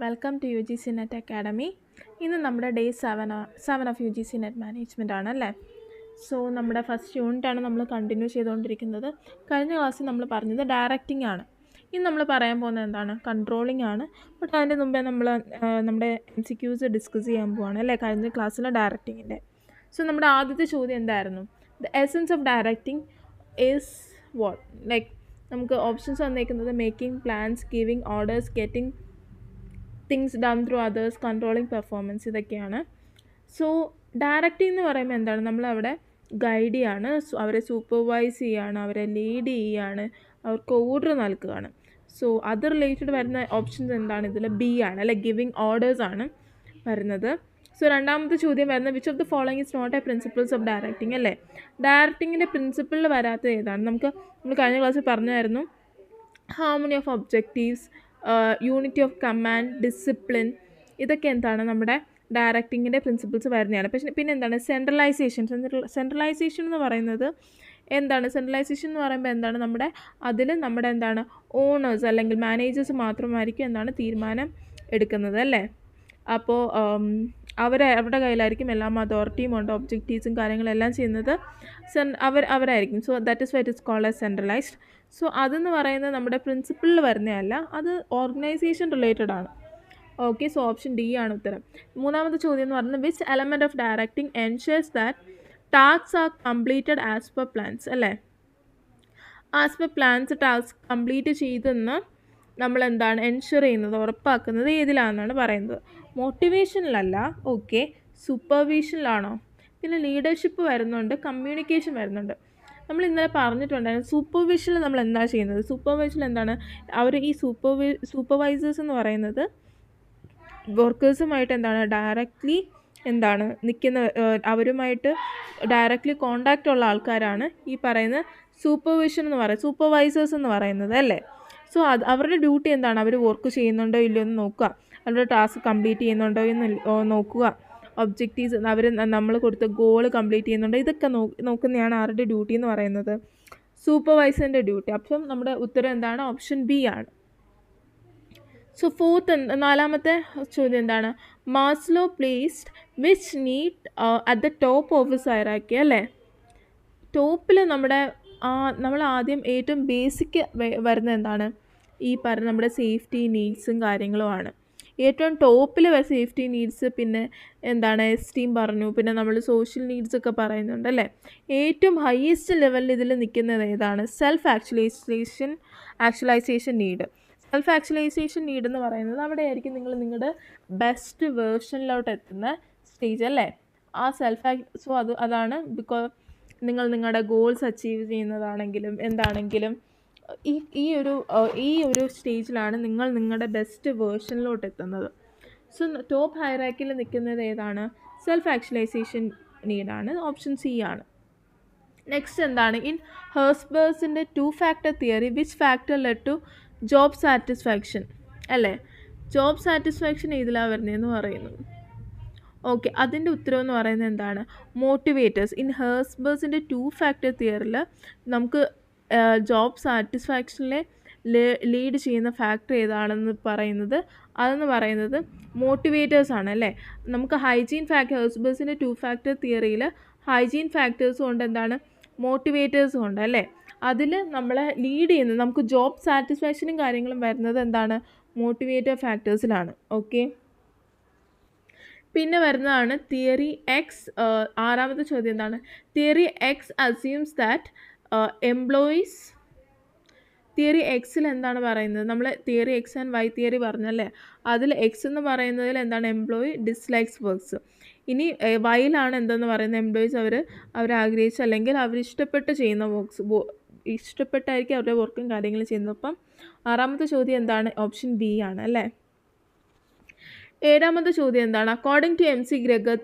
Welcome to UGC net academy. ഇന്ന് നമ്മുടെ day 7 of UGC net management ആണ് അല്ലേ. സോ നമ്മുടെ ഫസ്റ്റ് യൂണിറ്റാണ് നമ്മൾ കണ്ടിന്യൂ ചെയ്തുകൊണ്ടിരിക്കുന്നത്. കഴിഞ്ഞ ക്ലാസ്സിൽ നമ്മൾ പറഞ്ഞത് ഡയറക്റ്റിംഗ് ആണ്. ഇന്ന് നമ്മൾ പറയാൻ പോകുന്നത് എന്താണ്? കൺട്രോളിംഗ് ആണ്. ബട്ട് അതിൻ്റെ മുമ്പേ നമ്മൾ നമ്മുടെ MCQs ഡിസ്കസ് ചെയ്യാൻ പോവാണ് അല്ലേ, കഴിഞ്ഞ ക്ലാസ്സിലെ ഡയറക്റ്റിങ്ങിൻ്റെ. സോ നമ്മുടെ ആദ്യത്തെ ചോദ്യം എന്തായിരുന്നു? The essence of directing is what? Like നമുക്ക് ഓപ്ഷൻസ് വന്നേക്കുന്നത് making plans, giving orders, getting things done through others, controlling performance, ഇതൊക്കെയാണ്. സോ ഡയറക്റ്റിംഗ് എന്ന് പറയുമ്പോൾ എന്താണ്? നമ്മളവിടെ ഗൈഡ് ചെയ്യാണ്, അവരെ സൂപ്പർവൈസ് ചെയ്യുകയാണ്, അവരെ ലീഡ് ചെയ്യുകയാണ്, അവർക്ക് ഓർഡർ നൽകുകയാണ്. സോ അത് റിലേറ്റഡ് വരുന്ന ഓപ്ഷൻസ് എന്താണ്? ഇതിൽ ബി ആണ് അല്ലെ, ഗിവിങ് ഓർഡേഴ്സ് ആണ് വരുന്നത്. സോ രണ്ടാമത്തെ ചോദ്യം വരുന്നത് which of the following is not a principles of directing അല്ലേ. ഡയറക്റ്റിങ്ങിൻ്റെ പ്രിൻസിപ്പിളിൽ വരാത്തത് ഏതാണ്? നമ്മൾ കഴിഞ്ഞ ക്ലാസ്സിൽ പറഞ്ഞായിരുന്നു harmony of objectives, unity of command, discipline, ഇതൊക്കെ എന്താണ് നമ്മുടെ ഡയറക്റ്റിങ്ങിൻ്റെ പ്രിൻസിപ്പിൾസ് വരുന്നതാണ്. പക്ഷേ പിന്നെ എന്താണ് സെൻട്രലൈസേഷൻ എന്ന് പറയുന്നത് എന്താണ്? സെൻട്രലൈസേഷൻ എന്ന് പറയുമ്പോൾ എന്താണ്? നമ്മുടെ എന്താണ് ഓണേഴ്സ് അല്ലെങ്കിൽ മാനേജേഴ്സ് മാത്രമായിരിക്കും എന്താണ് തീരുമാനം എടുക്കുന്നത് അല്ലേ. അപ്പോൾ അവരുടെ കയ്യിലായിരിക്കും എല്ലാം അതോറിറ്റിയും ഉണ്ട്, ഒബ്ജക്റ്റീവ്സും കാര്യങ്ങളെല്ലാം ചെയ്യുന്നത് അവരായിരിക്കും. So that is why it is called as centralised. So അതെന്ന് പറയുന്നത് നമ്മുടെ പ്രിൻസിപ്പിളിൽ വരുന്നതല്ല, അത് ഓർഗനൈസേഷൻ റിലേറ്റഡ് ആണ്. ഓക്കെ, സോ ഓപ്ഷൻ ഡി ആണ് ഉത്തരം. മൂന്നാമത്തെ ചോദ്യം എന്ന് പറയുന്നത് which element of directing ensures that tasks are completed as per plans അല്ലേ. As per plans task complete ചെയ്തെന്ന് നമ്മൾ എന്താണ് എൻഷുർ ചെയ്യുന്നത്, ഉറപ്പാക്കുന്നത് ഏതിലാണെന്നാണ് പറയുന്നത്? മോട്ടിവേഷനിലല്ല. ഓക്കെ, സൂപ്പർവിഷനിലാണോ? പിന്നെ ലീഡർഷിപ്പ് വരുന്നുണ്ട്, കമ്മ്യൂണിക്കേഷൻ വരുന്നുണ്ട്. നമ്മൾ ഇന്നലെ പറഞ്ഞിട്ടുണ്ടായിരുന്നു സൂപ്പർവിഷനിൽ നമ്മൾ എന്താ ചെയ്യുന്നത്? സൂപ്പർവൈഷനിൽ എന്താണ്? അവർ ഈ സൂപ്പർവൈസേഴ്സ് എന്ന് പറയുന്നത് വർക്കേഴ്സുമായിട്ട് എന്താണ് ഡയറക്റ്റ്ലി എന്താണ് നിൽക്കുന്ന, അവരുമായിട്ട് ഡയറക്റ്റ്ലി കോണ്ടാക്റ്റ് ഉള്ള ആൾക്കാരാണ് ഈ പറയുന്ന സൂപ്പർവിഷൻ എന്ന് പറയുന്നത്, സൂപ്പർവൈസേഴ്സ് എന്ന് പറയുന്നത് അല്ലേ. സോ അവരുടെ ഡ്യൂട്ടി എന്താണ്? അവർ വർക്ക് ചെയ്യുന്നുണ്ടോ ഇല്ലയോ എന്ന് നോക്കുക, അവരുടെ ടാസ്ക് കംപ്ലീറ്റ് ചെയ്യുന്നുണ്ടോ എന്ന് നോക്കുക, ഒബ്ജക്റ്റീവ്സ് നമ്മൾ കൊടുത്ത ഗോൾ കംപ്ലീറ്റ് ചെയ്യുന്നുണ്ടോ, ഇതൊക്കെ നോക്കുന്നതാണ് ആരുടെ ഡ്യൂട്ടി എന്ന് പറയുന്നത്? സൂപ്പർവൈസറിൻ്റെ ഡ്യൂട്ടി. അപ്പം നമ്മുടെ ഉത്തരം എന്താണ്? ഓപ്ഷൻ ബി ആണ്. സോ നാലാമത്തെ ചോദ്യം എന്താണ്? Maslow placed which need at the top of his hierarchy അല്ലേ. ടോപ്പിൽ നമ്മൾ ആദ്യം ഏറ്റവും ബേസിക് വരുന്നത് എന്താണ്? ഈ പറഞ്ഞ നമ്മുടെ സേഫ്റ്റി നീഡ്സും കാര്യങ്ങളുമാണ്. ഏറ്റവും ടോപ്പിൽ സേഫ്റ്റി നീഡ്സ്, പിന്നെ എന്താണ് എസ്റ്റീം പറഞ്ഞു, പിന്നെ നമ്മൾ സോഷ്യൽ നീഡ്സ് ഒക്കെ പറയുന്നുണ്ട് അല്ലേ. ഏറ്റവും ഹയസ്റ്റ് ലെവലിൽ ഇതിൽ നിൽക്കുന്നത് ഏതാണ്? Self actualisation need. Self actualisation need എന്ന് പറയുന്നത് അവിടെ ആയിരിക്കും നിങ്ങൾ നിങ്ങളുടെ ബെസ്റ്റ് വേർഷനിലോട്ട് എത്തുന്ന സ്റ്റേജ് അല്ലേ. ആ സോ അതാണ് ബിക്കോസ് നിങ്ങൾ നിങ്ങളുടെ ഗോൾസ് അച്ചീവ് ചെയ്യുന്നതാണെങ്കിലും എന്താണെങ്കിലും ഈ ഒരു സ്റ്റേജിലാണ് നിങ്ങൾ നിങ്ങളുടെ ബെസ്റ്റ് വേർഷനിലോട്ട് എത്തുന്നത്. സോ ടോപ്പ് ഹൈറാക്കിയിൽ നിൽക്കുന്നത് ഏതാണ്? സെൽഫ് ആക്ച്വലൈസേഷൻ നീഡാണ്. ഓപ്ഷൻ സി ആണ്. നെക്സ്റ്റ് എന്താണ്? ഇൻ ഹെർസ്ബർഗിൻ്റെ 2 factor theory which factor lead to job satisfaction അല്ലേ. ജോബ് സാറ്റിസ്ഫാക്ഷൻ ഏതിലാണ് വരുന്നതെന്ന് പറയുന്നു. ഓക്കെ, അതിൻ്റെ ഉത്തരം എന്ന് പറയുന്നത് എന്താണ്? മോട്ടിവേറ്റേഴ്സ്. ഇൻ ഹെർസ്ബർഗിൻ്റെ 2 ഫാക്ടർ തിയറിയിൽ നമുക്ക് ജോബ് സാറ്റിസ്ഫാക്ഷനിലെ ലീഡ് ചെയ്യുന്ന ഫാക്ടർ ഏതാണെന്ന് പറയുന്നത്, അതെന്ന് പറയുന്നത് മോട്ടിവേറ്റേഴ്സ് ആണ് അല്ലേ. നമുക്ക് ഹൈജീൻ ഹെർസ്ബർഗിൻ്റെ 2 ഫാക്ടർ തിയറിയിൽ ഹൈജീൻ ഫാക്ടേഴ്സും ഉണ്ട്, എന്താണ് മോട്ടിവേറ്റേഴ്സും ഉണ്ട് അല്ലേ. അതിൽ നമ്മളെ ലീഡ് ചെയ്യുന്നത് നമുക്ക് ജോബ് സാറ്റിസ്ഫാക്ഷനും കാര്യങ്ങളും വരുന്നത് എന്താണ്? മോട്ടിവേറ്റർ ഫാക്ടേഴ്സിലാണ്. ഓക്കെ, പിന്നെ വരുന്നതാണ് തിയറി എക്സ്. ആറാമത്തെ ചോദ്യം എന്താണ്? Theory X assumes that employees. Theory എക്സിൽ എന്താണ് പറയുന്നത്? നമ്മൾ theory X and Y theory പറഞ്ഞല്ലേ, അതിൽ എക്സ് എന്ന് പറയുന്നതിൽ എന്താണ്? Employee dislikes works. ഇനി വൈയിലാണ് എന്തെന്ന് പറയുന്നത്? എംപ്ലോയീസ് അവർ ആഗ്രഹിച്ച് അല്ലെങ്കിൽ അവരിഷ്ടപ്പെട്ട് ചെയ്യുന്ന വർക്ക്സ്, ഇഷ്ടപ്പെട്ടായിരിക്കും അവരുടെ വർക്കും കാര്യങ്ങളും ചെയ്യുന്നത്. അപ്പം ആറാമത്തെ ചോദ്യം എന്താണ്? ഓപ്ഷൻ ബി ആണ് അല്ലേ. ഏഴാമത്തെ ചോദ്യം എന്താണ്? According to MC Gregor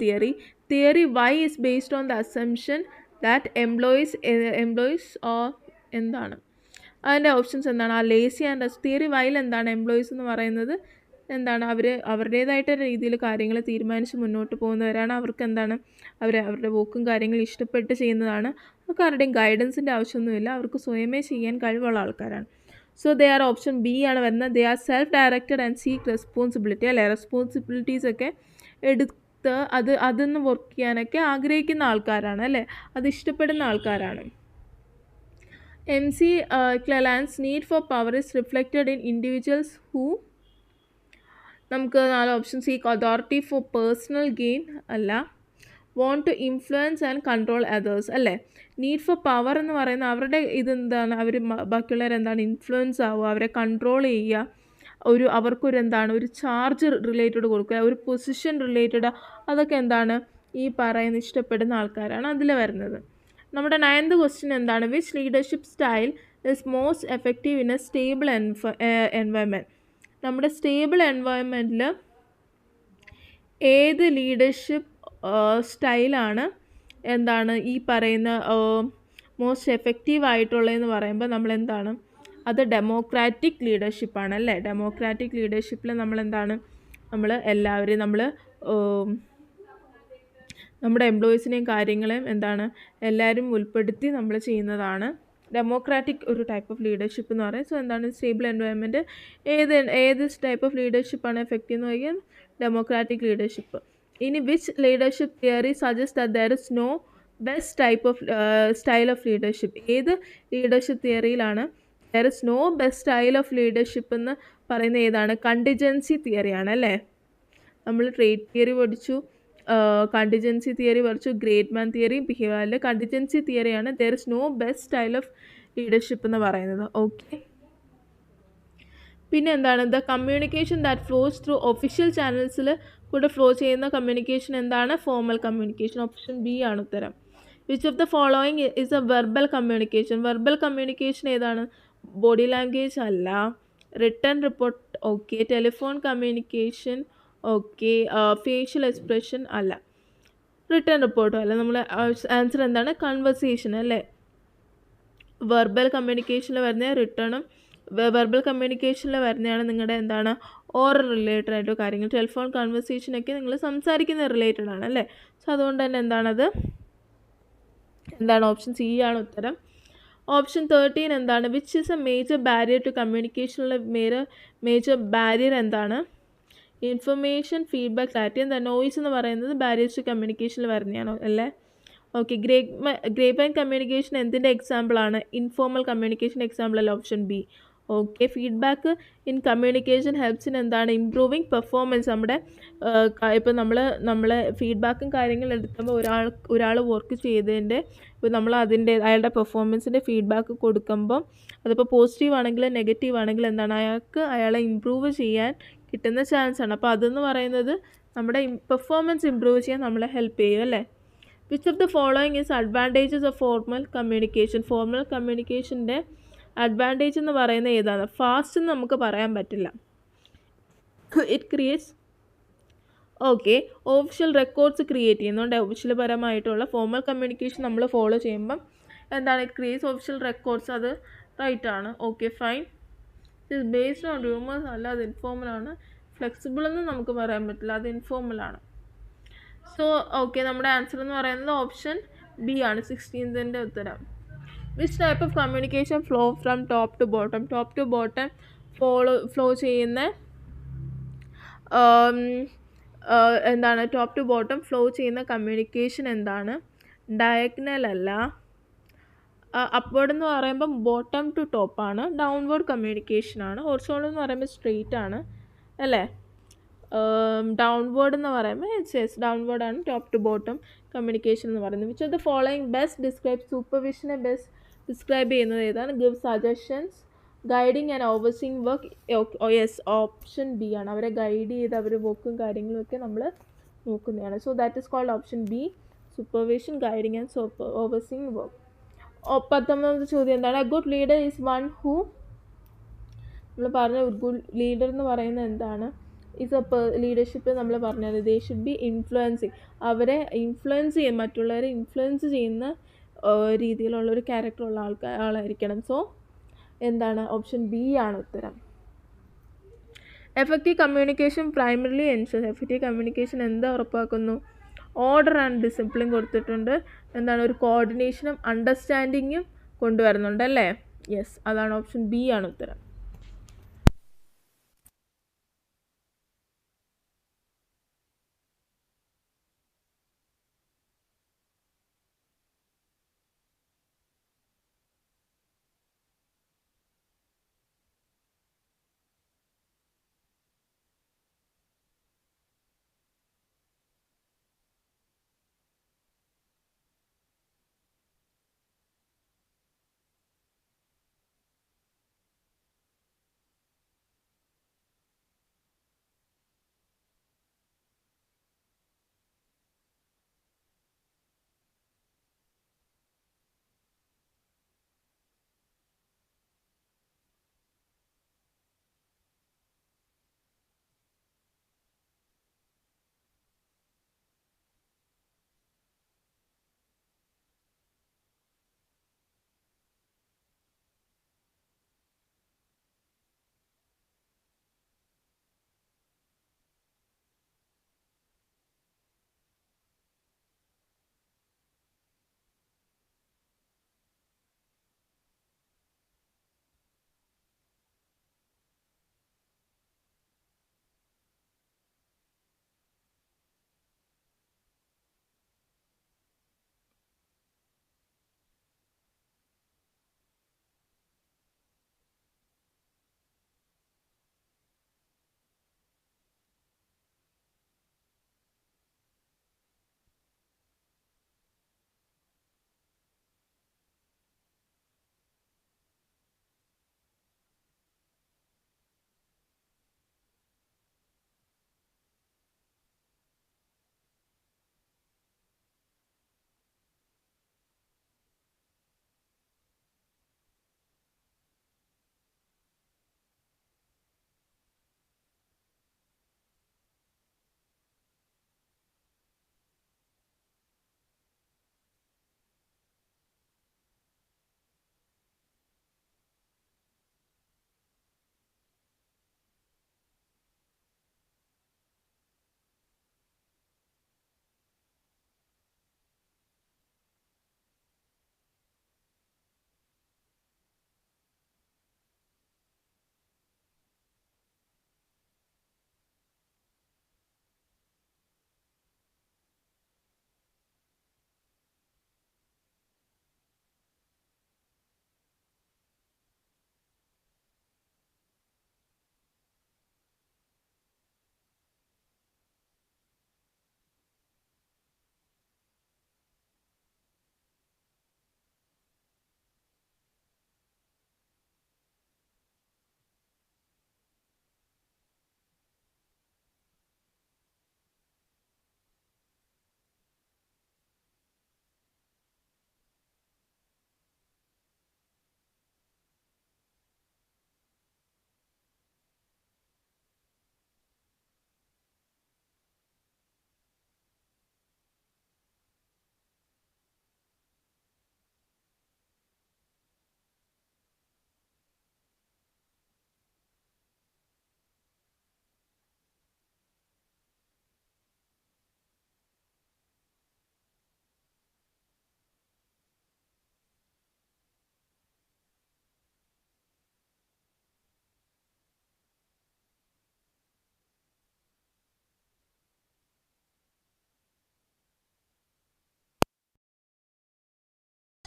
theory Y is based on the assumption that employees എന്താണ്? അതിൻ്റെ ഓപ്ഷൻസ് എന്താണ്? ആ ലേസി ആൻഡ് തിയറി വൈയിൽ എന്താണ്? എംപ്ലോയീസ് എന്ന് പറയുന്നത് എന്താണ്? അവരുടേതായിട്ട് രീതിയിൽ കാര്യങ്ങൾ തീരുമാനിച്ച് മുന്നോട്ട് പോകുന്നവരാണ്. അവർക്ക് എന്താണ്? അവരുടെ വർക്കും കാര്യങ്ങളും ഇഷ്ടപ്പെട്ട് ചെയ്യുന്നതാണ്. അവർക്ക് ആരുടെയും ഗൈഡൻസിൻ്റെ ആവശ്യമൊന്നുമില്ല, അവർക്ക് സ്വയമേ ചെയ്യാൻ കഴിവുള്ള ആൾക്കാരാണ്. So they are option B ആണ് വരുന്നത്. They are self directed and seek responsibility അല്ലേ, റെസ്പോൺസിബിലിറ്റീസ് ഒക്കെ എടുത്ത് അതൊന്ന് വർക്ക് ചെയ്യാനൊക്കെ ആഗ്രഹിക്കുന്ന ആൾക്കാരാണ് അല്ലേ, അത് ഇഷ്ടപ്പെടുന്ന ആൾക്കാരാണ്. MC Cleland's need for power is reflected in individuals who നമുക്ക് 4 option seek authority for personal gain അല്ല, want to influence and control others അല്ലേ. നീഡ് ഫോർ പവർ എന്ന് പറയുന്ന അവരുടെ ഇതെന്താണ്, അവർ ബാക്കിയുള്ളവരെന്താണ് ഇൻഫ്ലുവൻസ് ആവുക, അവരെ കൺട്രോൾ ചെയ്യുക, അവർക്കൊരു എന്താണ് ഒരു ചാർജ് റിലേറ്റഡ് കൊടുക്കുക, ഒരു പൊസിഷൻ റിലേറ്റഡ്, അതൊക്കെ എന്താണ് ഈ പറയുന്ന ഇഷ്ടപ്പെടുന്ന ആൾക്കാരാണ് അതിൽ വരുന്നത്. നമ്മുടെ 9th ക്വസ്റ്റ്യൻ എന്താണ്, which leadership style is most effective in A stable environment. നമ്മുടെ സ്റ്റേബിൾ എൻവയൺമെൻറ്റിൽ ഏത് ലീഡർഷിപ്പ് സ്റ്റൈലാണ് എന്താണ് ഈ പറയുന്ന മോസ്റ്റ് എഫക്റ്റീവ് ആയിട്ടുള്ളതെന്ന് പറയുമ്പോൾ നമ്മളെന്താണ്, അത് ഡെമോക്രാറ്റിക് ലീഡർഷിപ്പാണ് അല്ലേ. ഡെമോക്രാറ്റിക് ലീഡർഷിപ്പിൽ നമ്മളെന്താണ്, എല്ലാവരെയും നമ്മുടെ എംപ്ലോയീസിനെയും കാര്യങ്ങളെയും എന്താണ് എല്ലാവരും ഉൾപ്പെടുത്തി നമ്മൾ ചെയ്യുന്നതാണ് ഡെമോക്രാറ്റിക് ഒരു ടൈപ്പ് ഓഫ് ലീഡർഷിപ്പ് എന്ന് പറയുന്നത്. സോ എന്താണ് സ്റ്റേബിൾ എൻവയൺമെൻറ്റ് ഏത് ടൈപ്പ് ഓഫ് ലീഡർഷിപ്പാണ് എഫക്റ്റീവ് എന്ന് പറയുക, ഡെമോക്രാറ്റിക് ലീഡർഷിപ്പ്. ഇനി which leadership theory suggest that there is no best type of style of leadership. ഏത് ലീഡർഷിപ്പ് തിയറിയിലാണ് there is no best style of leadership എന്ന് പറയുന്നത് ഏതാണ്, കണ്ടിജൻസി തിയറിയാണ് അല്ലേ. നമ്മൾ ട്രേഡ് തിയറി പഠിച്ചു, കണ്ടിജൻസി തിയറി പഠിച്ചു, ഗ്രേറ്റ് മാൻ തിയറി, ബിഹേവിയറിൽ കണ്ടിജൻസി തിയറിയാണ് there is no best style of leadership എന്ന് പറയുന്നത്. ഓക്കെ, പിന്നെ എന്താണ് the communication that flows through official ചാനൽസിൽ കൂടെ ഫ്ലോ ചെയ്യുന്ന കമ്മ്യൂണിക്കേഷൻ എന്താണ്, ഫോർമൽ കമ്മ്യൂണിക്കേഷൻ. ഓപ്ഷൻ ബി ആണ് ഉത്തരം. Which of the following is A verbal communication. Verbal communication ഏതാണ്, ബോഡി ലാംഗ്വേജ് അല്ല, written report okay, telephone communication okay, facial expression അല്ല, return റിപ്പോർട്ടും അല്ല. നമ്മൾ ആൻസർ എന്താണ്, കൺവെർസേഷൻ അല്ലേ. വെർബൽ കമ്മ്യൂണിക്കേഷനിൽ വരുന്ന റിട്ടേണും വെർബൽ കമ്മ്യൂണിക്കേഷനിൽ വരുന്നതാണ് നിങ്ങളുടെ എന്താണ് ഓറൽ റിലേറ്റഡ് ആയിട്ട് കാര്യങ്ങൾ. ടെലിഫോൺ കൺവെർസേഷനൊക്കെ നിങ്ങൾ സംസാരിക്കുന്ന റിലേറ്റഡ് ആണ് അല്ലേ. സോ അതുകൊണ്ട് തന്നെ എന്താണ് ഓപ്ഷൻ സി ആണ് ഉത്തരം. ഓപ്ഷൻ 13 എന്താണ്, which is a major barrier to കമ്മ്യൂണിക്കേഷനുള്ള മേജർ ബാരിയർ എന്താണ്, ഇൻഫർമേഷൻ ഫീഡ്ബാക്ക് ക്ലാരിറ്റി. എന്താ നോയ്സ് എന്ന് പറയുന്നത് ബാരിയേഴ്സ് ടു കമ്മ്യൂണിക്കേഷനിൽ വരുന്നതാണോ അല്ലേ. ഓക്കെ, ഗ്രേപ്പ് ആൻഡ് കമ്മ്യൂണിക്കേഷൻ എന്തിൻ്റെ എക്സാമ്പിളാണ്, ഇൻഫോർമൽ കമ്മ്യൂണിക്കേഷൻ എക്സാമ്പിൾ അല്ല, option B. Okay, feedback in communication ഹെൽപ്സിന് എന്താണ്, ഇംപ്രൂവിങ് പെർഫോമൻസ്. ഇപ്പോൾ നമ്മൾ ഫീഡ്ബാക്കും കാര്യങ്ങളും എടുക്കുമ്പോൾ ഒരാൾ വർക്ക് ചെയ്തതിൻ്റെ ഇപ്പോൾ നമ്മൾ അയാളുടെ പെർഫോമൻസിൻ്റെ ഫീഡ്ബാക്ക് കൊടുക്കുമ്പോൾ അതിപ്പോൾ പോസിറ്റീവ് ആണെങ്കിലും നെഗറ്റീവ് ആണെങ്കിലും എന്താണ് അയാളെ ഇമ്പ്രൂവ് ചെയ്യാൻ കിട്ടുന്ന ചാൻസ് ആണ്. അപ്പോൾ അതെന്ന് പറയുന്നത് നമ്മുടെ പെർഫോമൻസ് ഇമ്പ്രൂവ് ചെയ്യാൻ നമ്മളെ ഹെൽപ്പ് ചെയ്യും അല്ലേ. Which of the following is advantages of formal communication. Formal കമ്മ്യൂണിക്കേഷൻ്റെ അഡ്വാൻറ്റേജ് എന്ന് പറയുന്നത് ഏതാണ്, ഫാസ്റ്റ് എന്ന് നമുക്ക് പറയാൻ പറ്റില്ല. It creates okay official records create ചെയ്യുന്നുണ്ട്. ഒഫീഷ്യൽ പരമായിട്ടുള്ള ഫോർമൽ കമ്മ്യൂണിക്കേഷൻ നമ്മൾ ഫോളോ ചെയ്യുമ്പം എന്താണ്, ഇറ്റ് ക്രിയേറ്റ്സ് ഒഫീഷ്യൽ റെക്കോർഡ്സ്, അത് റൈറ്റ് ആണ്. Okay fine. It is based on rumours അല്ല, അത് ഇൻഫോർമലാണ്. ഫ്ലെക്സിബിൾ എന്ന് നമുക്ക് പറയാൻ പറ്റില്ല, അത് ഇൻഫോർമലാണ്. സോ ഓക്കെ, നമ്മുടെ ആൻസർ എന്ന് പറയുന്നത് ഓപ്ഷൻ ബി ആണ്, 16th ഉത്തരം. Which type of communication flow from top to bottom. Top to bottom flow ചെയ്യുന്ന എന്താണ്, ടോപ്പ് ടു ബോട്ടം ഫ്ലോ ചെയ്യുന്ന കമ്മ്യൂണിക്കേഷൻ എന്താണ്, ഡയഗ്നൽ അല്ല. അപ്വേർഡ് എന്ന് പറയുമ്പം ബോട്ടം ടു ടോപ്പാണ്, ഡൗൺവേർഡ് കമ്മ്യൂണിക്കേഷനാണ്. ഹൊറിസോണ്ടൽ എന്ന് പറയുമ്പോൾ സ്ട്രെയിറ്റ് ആണ് അല്ലേ. ഡൗൺവേർഡ് എന്ന് പറയുമ്പോൾ ഡൗൺവേർഡ് ആണ് ടോപ്പ് ടു ബോട്ടം കമ്മ്യൂണിക്കേഷൻ എന്ന് പറയുന്നത്. Which of the following best describe സൂപ്പർവിഷനെ ബെസ്റ്റ് ഡിസ്ക്രൈബ് ചെയ്യുന്നത് ഏതാണ്, give suggestions, guiding and overseeing work. Yes, option B ആണ്. അവരെ ഗൈഡ് ചെയ്ത് അവർ വർക്കും കാര്യങ്ങളും ഒക്കെ നമ്മൾ നോക്കുന്നതാണ്. So that is called option B, supervision, guiding and overseeing work. 19th ചോദ്യം എന്താണ്, a good leader is one who. നമ്മൾ പറഞ്ഞ ഗുഡ് ലീഡർ എന്ന് പറയുന്നത് എന്താണ്, ഈസ് എ ലീഡർഷിപ്പ് നമ്മൾ പറഞ്ഞത് ദേ ഷുഡ് ബി ഇൻഫ്ലുവൻസിങ്. അവരെ ഇൻഫ്ലുവൻസ് ചെയ്യും, മറ്റുള്ളവരെ ഇൻഫ്ലുവൻസ് ചെയ്യുന്ന രീതിയിലുള്ള ഒരു ക്യാരക്ടറുള്ള ആളായിരിക്കണം. സോ എന്താണ് ഓപ്ഷൻ ബി ആണ് ഉത്തരം. Effective communication primarily ensure. Effective communication എന്താ ഉറപ്പാക്കുന്നു, ഓർഡർ ആൻഡ് ഡിസിപ്ലിൻ കൊടുത്തിട്ടുണ്ട്. എന്താണ് ഒരു കോർഡിനേഷനും അണ്ടർസ്റ്റാൻഡിങ്ങും കൊണ്ടുവരുന്നുണ്ട് അല്ലേ. യെസ്, അതാണ് ഓപ്ഷൻ ബി ആണ് ഉത്തരം.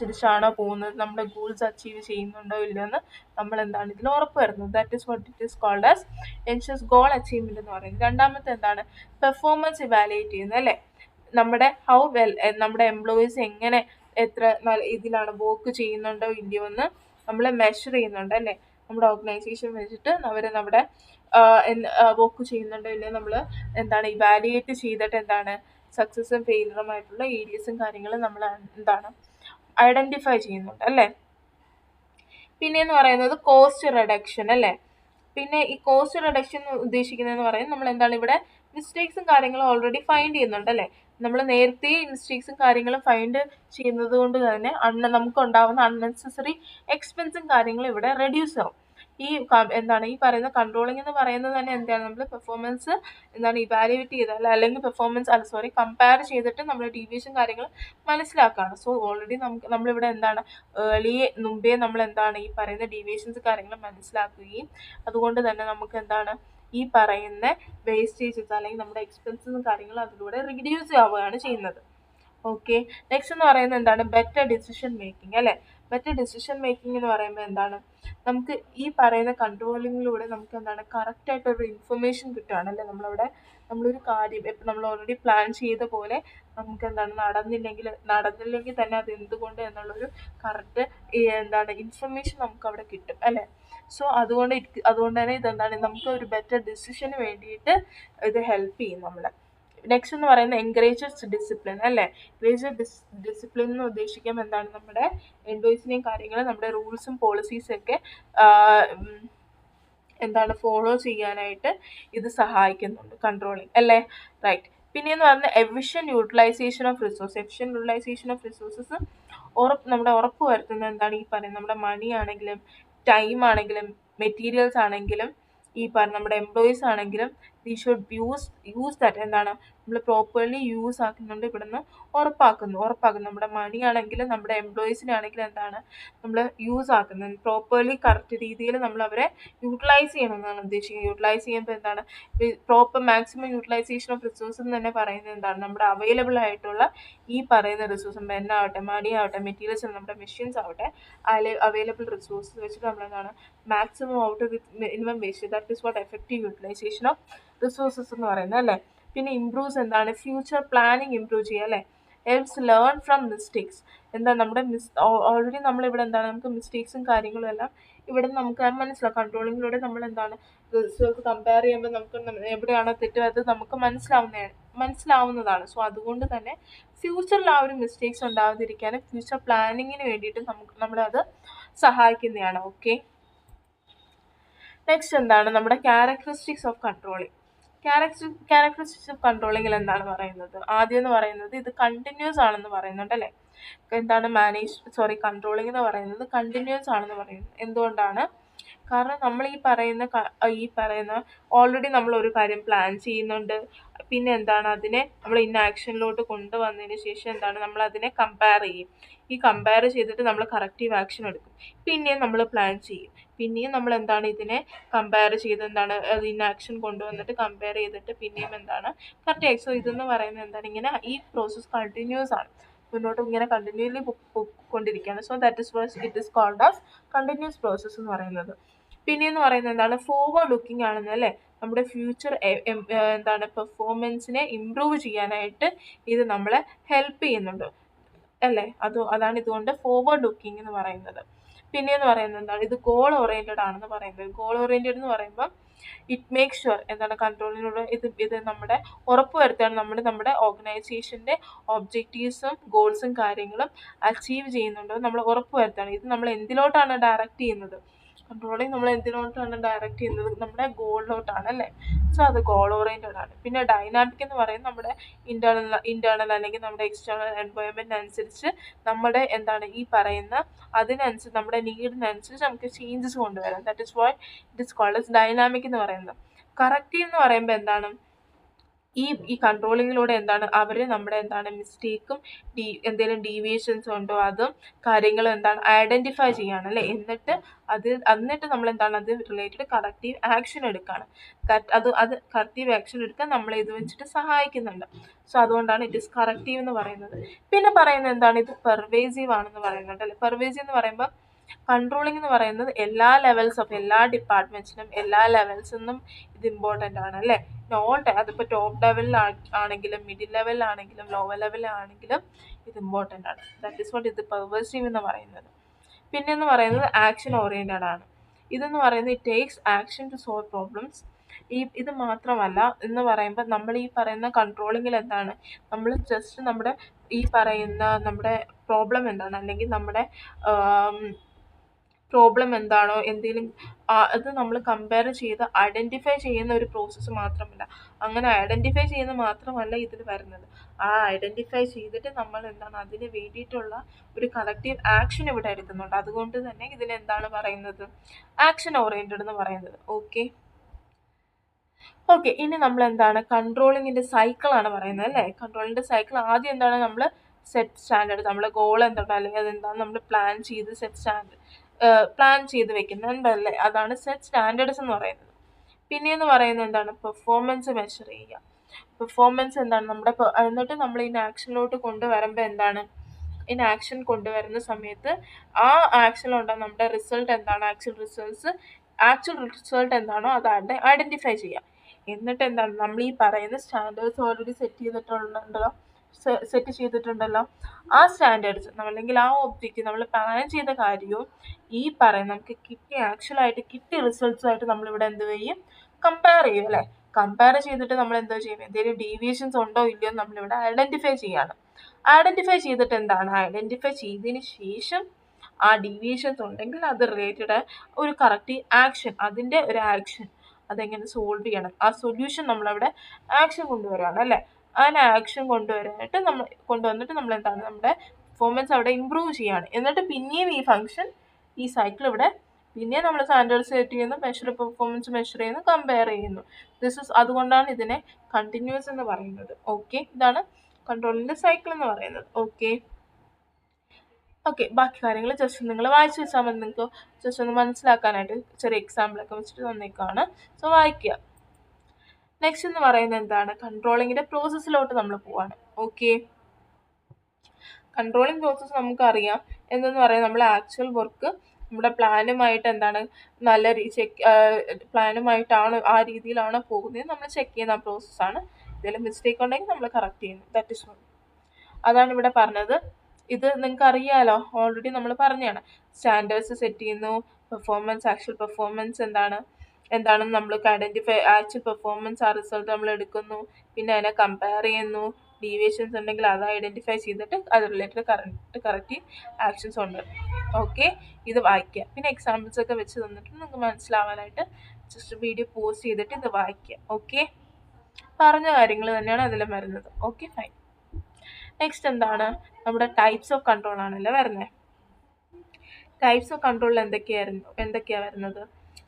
അതിനനുസരിച്ചാണോ പോകുന്നത്, നമ്മുടെ ഗോൾസ് അച്ചീവ് ചെയ്യുന്നുണ്ടോ ഇല്ലയോ എന്ന് നമ്മൾ എന്താണ് ഇതിൽ ഉറപ്പ് വരുന്നത്. That is what it is called as ensures goal achievement എന്ന് പറയുന്നത്. രണ്ടാമത്തെ എന്താണ്, പെർഫോമൻസ് ഇവാലുവേറ്റ് ചെയ്യുന്നത് അല്ലേ. നമ്മുടെ ഹൗ വെൽ നമ്മുടെ എംപ്ലോയീസ് എങ്ങനെ എത്ര ഇതിലാണ് വർക്ക് ചെയ്യുന്നുണ്ടോ ഇല്ലയോ എന്ന് നമ്മൾ മെഷർ ചെയ്യുന്നുണ്ട് അല്ലേ. നമ്മുടെ ഓർഗനൈസേഷൻ വെച്ചിട്ട് അവർ നമ്മുടെ വർക്ക് ചെയ്യുന്നുണ്ടോ ഇല്ലയോ നമ്മൾ എന്താണ് ഇവാലുവേറ്റ് ചെയ്തിട്ട് എന്താണ് സക്സസും ഫെയിലറുമായിട്ടുള്ള ഏരിയസും കാര്യങ്ങളും നമ്മൾ എന്താണ് ഐഡന്റിഫൈ ചെയ്യുന്നുണ്ട് അല്ലേ. പിന്നെയെന്ന് പറയുന്നത് കോസ്റ്റ് റിഡക്ഷൻ അല്ലേ. പിന്നെ ഈ കോസ്റ്റ് റിഡക്ഷൻ ഉദ്ദേശിക്കുന്നതെന്ന് പറയുന്നത് നമ്മൾ എന്താണ് ഇവിടെ മിസ്റ്റേക്സും കാര്യങ്ങളും ഓൾറെഡി ഫൈൻഡ് ചെയ്യുന്നുണ്ട് അല്ലേ. നമ്മൾ നേരത്തെ മിസ്റ്റേക്സും കാര്യങ്ങളും ഫൈൻഡ് ചെയ്യുന്നത് കൊണ്ട് തന്നെ നമുക്ക് ഉണ്ടാവുന്ന അൺനെസസറി എക്സ്പെൻസും കാര്യങ്ങളും ഇവിടെ റെഡ്യൂസ് ആവും. ഈ എന്താണ് ഈ പറയുന്ന കൺട്രോളിംഗ് എന്ന് പറയുന്നത് തന്നെ എന്താണ്, നമ്മൾ പെർഫോമൻസ് എന്താണ് ഇവാലുവേറ്റ് ചെയ്താൽ അല്ലെങ്കിൽ പെർഫോമൻസ് കമ്പയർ ചെയ്തിട്ട് നമ്മൾ ഡീവിയേഷൻ കാര്യങ്ങൾ മനസ്സിലാക്കുകയാണ്. സോ ഓൾറെഡി നമ്മളിവിടെ എന്താണ് മുമ്പേ നമ്മൾ എന്താണ് ഈ പറയുന്ന ഡീവിയേഷൻസ് കാര്യങ്ങൾ മനസ്സിലാക്കുകയും അതുകൊണ്ട് തന്നെ നമുക്ക് എന്താണ് ഈ പറയുന്ന വേസ്റ്റേജസ് അല്ലെങ്കിൽ നമ്മുടെ എക്സ്പെൻസസും കാര്യങ്ങളും അതിലൂടെ റിഡ്യൂസ് ആവുകയാണ് ചെയ്യുന്നത്. ഓക്കെ, നെക്സ്റ്റ് എന്ന് പറയുന്നത് എന്താണ്, ബെറ്റർ ഡിസിഷൻ മേക്കിംഗ് അല്ലേ. ബെറ്റർ ഡിസിഷൻ മേക്കിംഗ് എന്ന് പറയുമ്പോൾ എന്താണ്, നമുക്ക് ഈ പറയുന്ന കൺട്രോളിങ്ങിലൂടെ നമുക്ക് എന്താണ് കറക്റ്റായിട്ടൊരു ഇൻഫർമേഷൻ കിട്ടുകയാണ് അല്ലേ. നമ്മളൊരു കാര്യം ഇപ്പം നമ്മൾ ഓൾറെഡി പ്ലാൻ ചെയ്ത പോലെ നമുക്ക് എന്താണ് നടന്നില്ലെങ്കിൽ തന്നെ അത് എന്തുകൊണ്ട് എന്നുള്ളൊരു കറക്റ്റ് എന്താണ് ഇൻഫർമേഷൻ നമുക്ക് അവിടെ കിട്ടും അല്ലേ. സോ അതുകൊണ്ട് തന്നെ ഇതെന്താണ് നമുക്ക് ഒരു ബെറ്റർ ഡിസിഷന് വേണ്ടിയിട്ട് ഇത് ഹെൽപ്പ് ചെയ്യും നമ്മളെ. നെക്സ്റ്റ് എന്ന് പറയുന്നത് എൻകറേജസ് ഡിസിപ്ലിൻ അല്ലേ. ഡിസിപ്ലിൻ എന്ന് ഉദ്ദേശിക്കുമ്പോൾ എന്താണ് നമ്മുടെ എംപ്ലോയീസിനെയും കാര്യങ്ങളും നമ്മുടെ റൂൾസും പോളിസീസും ഒക്കെ എന്താണ് ഫോളോ ചെയ്യാനായിട്ട് ഇത് സഹായിക്കുന്നുണ്ട് കൺട്രോളിങ് അല്ലേ. റൈറ്റ്. പിന്നെയെന്ന് പറഞ്ഞാൽ എഫിഷ്യൻറ്റ് യൂട്ടിലൈസേഷൻ ഓഫ് റിസോഴ്സസ് നമ്മുടെ ഉറപ്പ് വരുത്തുന്നത് എന്താണ് ഈ പറയുന്നത് നമ്മുടെ മണി ആണെങ്കിലും ടൈം ആണെങ്കിലും മെറ്റീരിയൽസ് ആണെങ്കിലും ഈ പറഞ്ഞ നമ്മുടെ എംപ്ലോയീസ് ആണെങ്കിലും വി ഷുഡ് യൂസ് ദാറ്റ് എന്താണ് നമ്മൾ പ്രോപ്പർലി യൂസ് ആക്കുന്നുണ്ട് ഇവിടുന്ന് ഉറപ്പാക്കുന്നു. നമ്മുടെ മണി ആണെങ്കിലും നമ്മുടെ എംപ്ലോയീസിനാണെങ്കിലും എന്താണ് നമ്മൾ യൂസ് ആക്കുന്നത് പ്രോപ്പർലി കറക്റ്റ് രീതിയിൽ നമ്മൾ അവരെ യൂട്ടിലൈസ് ചെയ്യണമെന്നാണ് ഉദ്ദേശിക്കുന്നത്. യൂട്ടിലൈസ് ചെയ്യുമ്പോൾ എന്താണ് proper maximum utilisation of resource എന്ന് തന്നെ പറയുന്നത് എന്താണ് നമ്മുടെ അവൈലബിൾ ആയിട്ടുള്ള ഈ പറയുന്ന റിസോഴ്സ് മെന്നാവട്ടെ മണിയാവട്ടെ മെറ്റീരിയൽസ് നമ്മുടെ മെഷീൻസ് ആവട്ടെ അവൈലബിൾ റിസോഴ്സസ് വെച്ചിട്ട് നമ്മളെന്താണ് maximum out with minimum waste. That is what effective utilisation of resources എന്ന് പറയുന്നത് അല്ലേ. പിന്നെ ഇംപ്രൂവ്സ് എന്താണ് ഫ്യൂച്ചർ പ്ലാനിങ് ഇംപ്രൂവ് ചെയ്യുക അല്ലേ. Helps learn from mistakes. എന്താ നമ്മുടെ ഓൾറെഡി നമ്മളിവിടെ എന്താണ് നമുക്ക് മിസ്റ്റേക്സും കാര്യങ്ങളും എല്ലാം ഇവിടെ നമുക്ക് മനസ്സിലാവും. കൺട്രോളിങ്ങിലൂടെ നമ്മൾ എന്താണ് റിസൾട്ട് കമ്പയർ ചെയ്യുമ്പോൾ നമുക്ക് എവിടെയാണോ തെറ്റ് നമുക്ക് മനസ്സിലാവുന്നതാണ്. സോ അതുകൊണ്ട് തന്നെ ഫ്യൂച്ചറിൽ ആ ഒരു മിസ്റ്റേക്സ് ഉണ്ടാവാതിരിക്കാനും ഫ്യൂച്ചർ പ്ലാനിങ്ങിന് വേണ്ടിയിട്ട് നമ്മളത് സഹായിക്കുന്നതാണ്. ഓക്കെ, നെക്സ്റ്റ് എന്താണ് നമ്മുടെ characteristics of controlling. Characteristics of കൺട്രോളിങ്ങിൽ എന്താണ് പറയുന്നത്, ആദ്യം എന്ന് പറയുന്നത് ഇത് കണ്ടിന്യൂസ് ആണെന്ന് പറയുന്നുണ്ട് അല്ലേ. എന്താണ് കൺട്രോളിങ് എന്ന് പറയുന്നത് കണ്ടിന്യൂസ് ആണെന്ന് പറയുന്നത്. എന്തുകൊണ്ടാണ്, കാരണം നമ്മൾ ഈ പറയുന്ന ഓൾറെഡി നമ്മൾ ഒരു കാര്യം പ്ലാൻ ചെയ്യുന്നുണ്ട്. പിന്നെ എന്താണ് അതിനെ നമ്മൾ ഇന്ന ആക്ഷനിലോട്ട് കൊണ്ടുവന്നതിന് ശേഷം എന്താണ് നമ്മൾ അതിനെ കമ്പയർ ചെയ്യും. ഈ കമ്പയർ ചെയ്തിട്ട് നമ്മൾ കറക്റ്റീവ് ആക്ഷൻ എടുക്കും. പിന്നെയും നമ്മൾ പ്ലാൻ ചെയ്യും. പിന്നെയും നമ്മൾ എന്താണ് ഇതിനെ കമ്പയർ ചെയ്ത് എന്താണ് ഇന്ന ആക്ഷൻ കൊണ്ടുവന്നിട്ട് കമ്പയർ ചെയ്തിട്ട് പിന്നെയും എന്താണ് കറക്റ്റ് ആക്ഷൻ. സോ ഇതെന്ന് പറയുന്നത് എന്താണ് ഇങ്ങനെ ഈ പ്രോസസ്സ് കണ്ടിന്യൂസ് ആണ്, മുന്നോട്ട് ഇങ്ങനെ കണ്ടിന്യൂലി കൊണ്ടിരിക്കുകയാണ്. So that is it is called as continuous process എന്ന് പറയുന്നത്. പിന്നെയെന്ന് പറയുന്നത് എന്താണ് ഫോർവേഡ് ലുക്കിംഗ് ആണെന്ന് അല്ലേ. നമ്മുടെ ഫ്യൂച്ചർ എന്താണ് പെർഫോമൻസിനെ ഇമ്പ്രൂവ് ചെയ്യാനായിട്ട് ഇത് നമ്മളെ ഹെൽപ്പ് ചെയ്യുന്നുണ്ട് അല്ലേ. അതാണ് ഇതുകൊണ്ട് ഫോർവേഡ് ലുക്കിംഗ് എന്ന് പറയുന്നത്. പിന്നെയെന്ന് പറയുന്നത് എന്താണ് ഇത് ഗോൾ ഓറിയൻറ്റഡ് ആണെന്ന് പറയുന്നത്. ഗോൾ ഓറിയൻറ്റഡ് എന്ന് പറയുമ്പോൾ ഇറ്റ് മേക്ക് ഷുവർ എന്താണ് കൺട്രോളിലൂടെ ഇത് നമ്മുടെ ഉറപ്പ് വരുത്തുകയാണ് നമ്മുടെ ഓർഗനൈസേഷൻ്റെ ഒബ്ജക്റ്റീവ്സും ഗോൾസും കാര്യങ്ങളും അച്ചീവ് ചെയ്യുന്നുണ്ടോ നമ്മൾ ഉറപ്പ് വരുത്തുകയാണ്. ഇത് നമ്മൾ എന്തിലോട്ടാണ് ഡയറക്റ്റ് ചെയ്യുന്നത്, കൺട്രോളിങ് നമ്മൾ എന്തിനോട്ടാണ് ഡയറക്റ്റ് ചെയ്യുന്നത് നമ്മുടെ ഗോളിലോട്ടാണ് അല്ലേ. സോ അത് ഗോൾ ഓറിയൻറ്റഡ് ആണ്. പിന്നെ ഡൈനാമിക് എന്ന് പറയുന്നത് നമ്മുടെ ഇൻറ്റേർണൽ അല്ലെങ്കിൽ നമ്മുടെ എക്സ്റ്റേണൽ എൻവയോൺമെൻറ്റ് അനുസരിച്ച് നമ്മുടെ എന്താണ് ഈ പറയുന്ന അതിനനുസരിച്ച് നമ്മുടെ നീഡിനനുസരിച്ച് നമുക്ക് ചേഞ്ചസ് കൊണ്ടുവരാം. That is what it is called as dynamic എന്ന് പറയുന്നത്. കറക്റ്റീവ് എന്ന് പറയുമ്പോൾ എന്താണ് ഈ കൺട്രോളിങ്ങിലൂടെ എന്താണ് അവർ നമ്മുടെ എന്താണ് മിസ്റ്റേക്കും എന്തെങ്കിലും ഡീവിയേഷൻസ് ഉണ്ടോ അതും കാര്യങ്ങളും എന്താണ് ഐഡൻറ്റിഫൈ ചെയ്യാണ് അല്ലേ. എന്നിട്ട് നമ്മൾ എന്താണ് അത് റിലേറ്റഡ് കറക്റ്റീവ് ആക്ഷൻ എടുക്കുകയാണ്. അത് കറക്റ്റീവ് ആക്ഷൻ എടുക്കാൻ നമ്മളെ ഇത് വെച്ചിട്ട് സഹായിക്കുന്നുണ്ട്. സോ അതുകൊണ്ടാണ് ഇറ്റ് ഇസ് കറക്റ്റീവ് എന്ന് പറയുന്നത്. പിന്നെ പറയുന്നത് എന്താണ്, ഇത് പെർവേസീവ് ആണെന്ന് പറയുന്നുണ്ട് അല്ലേ. പെർവേസീവ് എന്ന് പറയുമ്പോൾ കൺട്രോളിംഗ് എന്ന് പറയുന്നത് എല്ലാ ലെവൽസ് ഓഫ് എല്ലാ ഡിപ്പാർട്ട്മെന്റ്സിനും എല്ലാ ലെവൽസിൽ നിന്നും ഇത് ഇമ്പോർട്ടൻ്റ് ആണ് അല്ലേ. അതിപ്പോൾ ടോപ്പ് ലെവലിൽ ആണെങ്കിലും മിഡിൽ ലെവലിലാണെങ്കിലും ലോവർ ലെവലിലാണെങ്കിലും ഇത് ഇമ്പോർട്ടൻ്റ് ആണ്. ദാറ്റ് ഈസ് വാട്ട് ഇത് പെർവേസീവ് എന്ന് പറയുന്നത്. പിന്നെ എന്ന് പറയുന്നത് ആക്ഷൻ ഓറിയൻറ്റഡ് ആണ്. ഇതെന്ന് പറയുന്നത് it takes action to solve problems. ഇത് മാത്രമല്ല എന്ന് പറയുമ്പോൾ നമ്മൾ ഈ പറയുന്ന കൺട്രോളിങ്ങിൽ എന്താണ്, നമ്മൾ ജസ്റ്റ് നമ്മുടെ ഈ പറയുന്ന നമ്മുടെ പ്രോബ്ലം എന്താണ് അല്ലെങ്കിൽ നമ്മുടെ പ്രോബ്ലം എന്താണോ എന്തെങ്കിലും അത് നമ്മൾ കമ്പയർ ചെയ്ത് ഐഡൻറ്റിഫൈ ചെയ്യുന്ന ഒരു പ്രോസസ്സ് മാത്രമല്ല. അങ്ങനെ ഐഡൻറ്റിഫൈ ചെയ്യുന്നത് മാത്രമല്ല ഇതിൽ വരുന്നത്. ആ ഐഡൻറ്റിഫൈ ചെയ്തിട്ട് നമ്മൾ എന്താണ് അതിന് വേണ്ടിയിട്ടുള്ള ഒരു കളക്റ്റീവ് ആക്ഷൻ ഇവിടെ എടുക്കുന്നുണ്ട്. അതുകൊണ്ട് തന്നെ ഇതിനെന്താണ് പറയുന്നത്, ആക്ഷൻ ഓറിയൻറ്റഡ് എന്ന് പറയുന്നത്. ഓക്കെ, ഇനി നമ്മൾ എന്താണ് കൺട്രോളിങ്ങിൻ്റെ സൈക്കിളാണ് പറയുന്നത് അല്ലേ. കൺട്രോളിങ്ങിൻ്റെ സൈക്കിൾ ആദ്യം എന്താണ്, നമ്മൾ സെറ്റ് സ്റ്റാൻഡേർഡ്, നമ്മളെ ഗോൾ എന്താണ് അല്ലെങ്കിൽ അതെന്താണ് നമ്മൾ പ്ലാൻ ചെയ്ത് വെക്കുന്നുണ്ടല്ലേ, അതാണ് സെറ്റ് സ്റ്റാൻഡേർഡ്സ് എന്ന് പറയുന്നത്. പിന്നെയെന്ന് പറയുന്നത് എന്താണ്, പെർഫോമൻസ് മെഷർ ചെയ്യുക. പെർഫോമൻസ് എന്താണ് എന്നിട്ട് നമ്മൾ ഇൻ ആക്ഷനിലോട്ട് കൊണ്ടുവരുമ്പോൾ എന്താണ്, ഇൻ ആക്ഷൻ കൊണ്ടുവരുന്ന സമയത്ത് ആ ആക്ഷനിലുണ്ടാകുന്ന നമ്മുടെ റിസൾട്ട് എന്താണ്, ആക്ച്വൽ റിസൾട്ട് എന്താണോ അത് ഐഡൻറ്റിഫൈ ചെയ്യുക. എന്നിട്ട് എന്താണ് നമ്മൾ ഈ പറയുന്ന സ്റ്റാൻഡേർഡ്സ് ഓൾറെഡി സെറ്റ് ചെയ്തിട്ടുണ്ടല്ലോ ആ സ്റ്റാൻഡേർഡ്സ് അല്ലെങ്കിൽ ആ ഒബ്ജക്റ്റീവ് നമ്മൾ പ്ലാൻ ചെയ്ത കാര്യവും ഈ പറയുന്ന നമുക്ക് ആക്ച്വലായിട്ട് കിട്ടിയ റിസൾട്ട്സുമായിട്ട് നമ്മളിവിടെ എന്ത് ചെയ്യും, കമ്പയർ ചെയ്യും അല്ലേ. കമ്പയർ ചെയ്തിട്ട് നമ്മൾ എന്തോ ചെയ്യും, എന്തെങ്കിലും ഡീവിയേഷൻസ് ഉണ്ടോ ഇല്ലയോ നമ്മളിവിടെ ഐഡൻറ്റിഫൈ ചെയ്യാണ്. ഐഡൻറ്റിഫൈ ചെയ്തിട്ട് എന്താണ്, ഐഡൻറ്റിഫൈ ചെയ്തതിന് ശേഷം ആ ഡീവിയേഷൻസ് ഉണ്ടെങ്കിൽ അത് റിലേറ്റഡ് ഒരു കറക്റ്റ് ആക്ഷൻ, അതിൻ്റെ ഒരു ആക്ഷൻ അതെങ്ങനെ സോൾവ് ചെയ്യണം, ആ സൊല്യൂഷൻ നമ്മളവിടെ ആക്ഷൻ കൊണ്ടുവരികയാണ് അല്ലേ. അങ്ങനെ ആക്ഷൻ കൊണ്ടുവന്നിട്ട് നമ്മൾ എന്താണ് നമ്മുടെ പെർഫോമൻസ് അവിടെ ഇമ്പ്രൂവ് ചെയ്യാണ്. എന്നിട്ട് പിന്നെയും ഈ സൈക്കിൾ ഇവിടെ പിന്നെയും നമ്മൾ സ്റ്റാൻഡേർഡ്സ് സെറ്റ് ചെയ്യുന്നു, പെർഫോമൻസ് മെഷർ ചെയ്യുന്നു, കമ്പയർ ചെയ്യുന്നു. അതുകൊണ്ടാണ് ഇതിനെ കണ്ടിന്യൂസ് എന്ന് പറയുന്നത്. ഓക്കെ, ഇതാണ് കൺട്രോളിൻ്റെ സൈക്കിൾ എന്ന് പറയുന്നത്. ഓക്കെ, ബാക്കി കാര്യങ്ങൾ ജസ്റ്റ് നിങ്ങൾ വായിച്ചു വെച്ചാൽ മതി. നിങ്ങൾക്ക് ജസ്റ്റ് ഒന്ന് മനസ്സിലാക്കാനായിട്ട് ചെറിയ എക്സാമ്പിളൊക്കെ വെച്ചിട്ട് തന്നേക്കാണ്. സോ വായിക്കുക. നെക്സ്റ്റ് എന്ന് പറയുന്നത് എന്താണ്, കൺട്രോളിങ്ങിൻ്റെ പ്രോസസ്സിലോട്ട് നമ്മൾ പോവാണ്. ഓക്കെ, കൺട്രോളിങ് പ്രോസസ്സ് നമുക്കറിയാം എന്തെന്ന് പറയാം, നമ്മൾ ആക്ച്വൽ വർക്ക് നമ്മുടെ പ്ലാനുമായിട്ട് എന്താണ് നല്ല പ്ലാനുമായിട്ടാണ് ആ രീതിയിലാണോ പോകുന്നത് നമ്മൾ ചെക്ക് ചെയ്യുന്ന പ്രോസസ്സാണ്. എന്തെങ്കിലും മിസ്റ്റേക്ക് ഉണ്ടെങ്കിൽ നമ്മൾ കറക്റ്റ് ചെയ്യുന്നു. ദാറ്റ് ഇസ് അതാണ് ഇവിടെ പറഞ്ഞത്. ഇത് നിങ്ങൾക്ക് അറിയാലോ, ഓൾറെഡി നമ്മൾ പറഞ്ഞതാണ്. സ്റ്റാൻഡേർഡ്സ് സെറ്റ് ചെയ്യുന്നു, ആക്ച്വൽ പെർഫോമൻസ് എന്താണെന്ന് നമ്മൾ ആക്ച്വൽ പെർഫോമൻസ് ആ റിസൾട്ട് നമ്മൾ എടുക്കുന്നു, പിന്നെ അതിനെ കമ്പയർ ചെയ്യുന്നു, ഡീവിയേഷൻസ് ഉണ്ടെങ്കിൽ അത് ഐഡൻറ്റിഫൈ ചെയ്തിട്ട് അത് റിലേറ്റഡ് കറക്റ്റ് ആക്ഷൻസ് ഉണ്ട്. ഓക്കെ, ഇത് വായിക്കുക. പിന്നെ എക്സാമ്പിൾസ് ഒക്കെ വെച്ച് തന്നിട്ട് നിങ്ങൾക്ക് മനസ്സിലാവാനായിട്ട് ജസ്റ്റ് വീഡിയോ പോസ്റ്റ് ചെയ്തിട്ട് ഇത് വായിക്കുക. ഓക്കെ, പറഞ്ഞ കാര്യങ്ങൾ തന്നെയാണ് അതിലും വരുന്നത്. Okay, fine. നെക്സ്റ്റ് എന്താണ്, നമ്മുടെ ടൈപ്സ് ഓഫ് കൺട്രോൾ ആണല്ലോ വരുന്നത്. ടൈപ്സ് ഓഫ് കൺട്രോളിൽ എന്തൊക്കെയാണ് വരുന്നത്,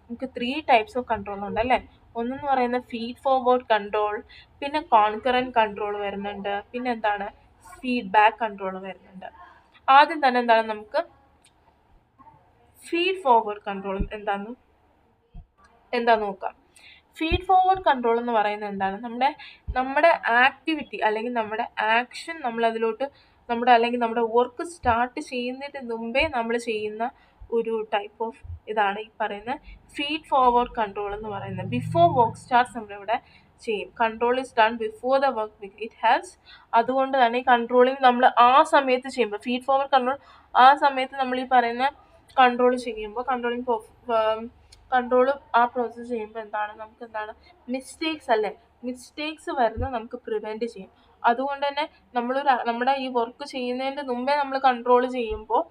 നമുക്ക് 3 ടൈപ്സ് ഓഫ് കൺട്രോൾ ഉണ്ട് അല്ലേ. ഒന്നെന്ന് പറയുന്നത് ഫീഡ് ഫോർവേഡ് കൺട്രോൾ, പിന്നെ കോൺകറന്റ് കൺട്രോൾ വരുന്നുണ്ട്, പിന്നെ എന്താണ് ഫീഡ്ബാക്ക് കൺട്രോൾ വരുന്നുണ്ട്. ആദ്യം തന്നെ എന്താണ് നമുക്ക് ഫീഡ് ഫോർവേഡ് കൺട്രോൾ എന്താ നോക്കാം. ഫീഡ് ഫോർവേഡ് കൺട്രോൾ എന്ന് പറയുന്നത് എന്താണ്, നമ്മുടെ ആക്ടിവിറ്റി അല്ലെങ്കിൽ നമ്മുടെ ആക്ഷൻ നമ്മളതിലോട്ട് അല്ലെങ്കിൽ നമ്മുടെ വർക്ക് സ്റ്റാർട്ട് ചെയ്യുന്നതിന് മുമ്പേ നമ്മൾ ചെയ്യുന്ന ഒരു ടൈപ്പ് ഓഫ് ഇതാണ് ഈ പറയുന്ന ഫീഡ് ഫോർവേഡ് കൺട്രോൾ എന്ന് പറയുന്നത്. ബിഫോർ വർക്ക് സ്റ്റാർട്ട്സ് നമ്മളിവിടെ ചെയ്യും. Control is done before the work it has. അതുകൊണ്ട് തന്നെ ഈ കൺട്രോളിങ് നമ്മൾ ആ സമയത്ത് ചെയ്യുമ്പോൾ ഫീഡ് ഫോർവേഡ് കൺട്രോൾ ആ സമയത്ത് നമ്മൾ ഈ പറയുന്ന കൺട്രോൾ ചെയ്യുമ്പോൾ കൺട്രോൾ ആ പ്രോസസ്സ് ചെയ്യുമ്പോൾ എന്താണ് മിസ്റ്റേക്സ് വരുന്നത് നമുക്ക് പ്രിവെൻറ്റ് ചെയ്യും. അതുകൊണ്ട് തന്നെ നമ്മുടെ ഈ വർക്ക് ചെയ്യുന്നതിൻ്റെ മുമ്പേ നമ്മൾ കൺട്രോൾ ചെയ്യുമ്പോൾ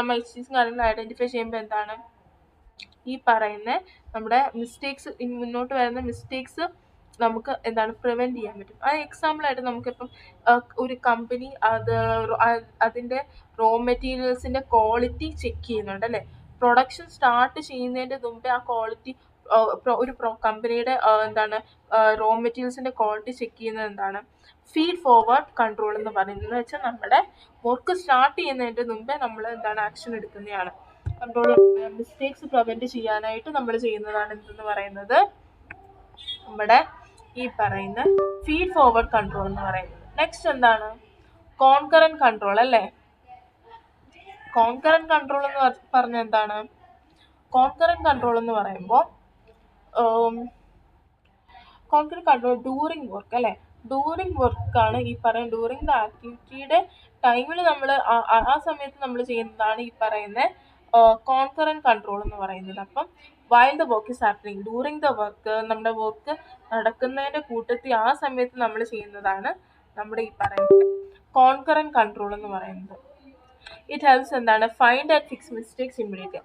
മിസ്റ്റേക്സ് കാര്യങ്ങൾ ഐഡൻറ്റിഫൈ ചെയ്യുമ്പോൾ എന്താണ് ഈ പറയുന്ന നമ്മുടെ മുന്നോട്ട് വരുന്ന മിസ്റ്റേക്സ് നമുക്ക് പ്രിവെൻറ്റ് ചെയ്യാൻ പറ്റും. ആ എക്സാമ്പിളായിട്ട് നമുക്കിപ്പം ഒരു കമ്പനി അതിൻ്റെ റോ മെറ്റീരിയൽസിൻ്റെ ക്വാളിറ്റി ചെക്ക് ചെയ്യുന്നുണ്ട് അല്ലേ. പ്രൊഡക്ഷൻ സ്റ്റാർട്ട് ചെയ്യുന്നതിൻ്റെ മുമ്പേ ആ ക്വാളിറ്റി ഒരു കമ്പനിയുടെ എന്താണ് റോ മെറ്റീരിയൽസിന്റെ ക്വാളിറ്റി ചെക്ക് ചെയ്യുന്നത് എന്താണ് ഫീഡ് ഫോർവേഡ് കൺട്രോൾ എന്ന് പറയുന്നത്. എന്ന് വെച്ചാൽ നമ്മുടെ വർക്ക് സ്റ്റാർട്ട് ചെയ്യുന്നതിന്റെ മുമ്പേ നമ്മൾ എന്താണ് ആക്ഷൻ എടുക്കുന്നതാണ്. കൺട്രോൾ മിസ്റ്റേക്സ് പ്രിവെന്റ് ചെയ്യാനായിട്ട് നമ്മൾ ചെയ്യുന്നതാണ് എന്തെന്ന് പറയുന്നത് നമ്മുടെ ഈ പറയുന്ന ഫീഡ് ഫോർവേഡ് കൺട്രോൾ എന്ന് പറയുന്നത്. നെക്സ്റ്റ് എന്താണ് കോൺകറന്റ് കൺട്രോൾ അല്ലേ. കോൺകറന്റ് കൺട്രോൾ എന്ന് പറഞ്ഞ എന്താണ് കോൺകറന്റ് കൺട്രോൾ എന്ന് പറയുമ്പോൾ കോൺകറന്റ് കൺട്രോൾ ഡ്യൂറിങ് വർക്ക് അല്ലേ. ഡ്യൂറിങ് വർക്കാണ് ഈ പറയുന്ന ഡ്യൂറിങ് ദ ആക്ടിവിറ്റിയുടെ ടൈമിൽ നമ്മൾ ആ സമയത്ത് നമ്മൾ ചെയ്യുന്നതാണ് ഈ പറയുന്ന കോൺകറന്റ് കൺട്രോൾ എന്ന് പറയുന്നത്. അപ്പം while the work is happening during the work നമ്മുടെ വർക്ക് നടക്കുന്നതിന്റെ കൂട്ടത്തിൽ ആ സമയത്ത് നമ്മൾ ചെയ്യുന്നതാണ് നമ്മുടെ ഈ പറയുന്നത് കോൺകറന്റ് കൺട്രോൾ എന്ന് പറയുന്നത്. ഇറ്റ് ഹെൽപ്സ് എന്താണ് find and fix mistakes immediately.